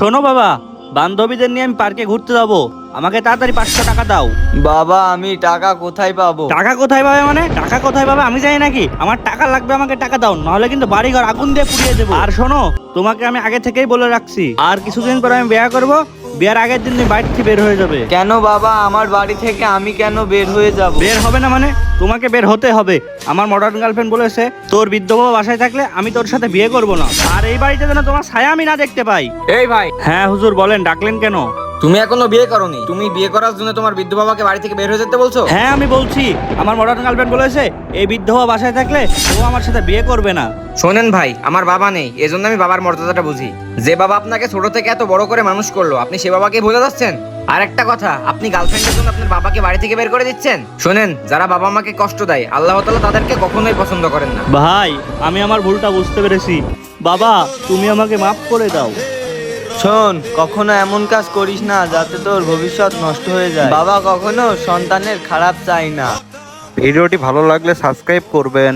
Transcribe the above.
শোনো বাবা, বান্ধবীদের নিয়ে আমি পার্কে ঘুরতে যাবো, আমাকে তাড়াতাড়ি 500 টাকা দাও। বাবা আমি টাকা কোথায় পাবো? টাকা কোথায় পাবে মানে? টাকা কোথায় পাবে আমি জানি নাকি? আমার টাকা লাগবে, আমাকে টাকা দাও, নাহলে কিন্তু বাড়িঘর আগুন দিয়ে পুড়িয়ে দেবো। আর শোনো, তোমাকে আমি আগে থেকেই বলে রাখছি, আর কিছুদিন পরে আমি বিয়ে করব, বিয়ের আগের দিন তুমি বাড়ি থেকে বের হয়ে যাবে। কেন বাবা, আমার বাড়ি থেকে আমি কেন বের হয়ে যাব? বের হবে না মানে? তোমাকে বের হতে হবে। আমার মডার্ন গার্লফ্রেন্ড বলেছে তোর বৃদ্ধ বাবা বাসায় থাকলে আমি তোর সাথে বিয়ে করব না, আর এই বাড়িতে যেন তোমার ছায়া আমি না দেখতে পাই। এই ভাই, হ্যাঁ হুজুর, বলেন, ডাকলেন কেন? তুমি এখনো বিয়ে করোনি, তুমি বিয়ে করার জন্য তোমার বৃদ্ধ বাবাকে বাড়ি থেকে বের হয়ে যেতে বলছো? হ্যাঁ আমি বলছি, আমার মডার্ন গার্লফ্রেন্ড বলেছে এই বৃদ্ধ বাবা বাসায় থাকলে ও আমার সাথে বিয়ে করবে না। শোনেন ভাই, আমার বাবা নেই, এজন্য আমি বাবার মর্যাদাটা বুঝি। যে বাবা আপনাকে ছোট থেকে এত বড় করে মানুষ করলো, আপনি সে বাবাকে ভুলে যাচ্ছেন। আর একটা কথা, আপনি গার্লফ্রেন্ডের জন্য আপনার বাবাকে বাড়ি থেকে বের করে দিচ্ছেন। শোনেন, যারা বাবা মাকে কষ্ট দেয়, আল্লাহ তাআলা তাদেরকে কখনোই পছন্দ করেন না। ভাই, আমি আমার ভুলটা বুঝতে পেরেছি, বাবা তুমি আমাকে মাফ করে দাও। শোন, কখনো এমন কাজ করিস না যাতে তোর ভবিষ্যৎ নষ্ট হয়ে যায়। বাবা কখনো সন্তানের খারাপ চায় না। ভিডিওটি ভালো লাগলে সাবস্ক্রাইব করবেন।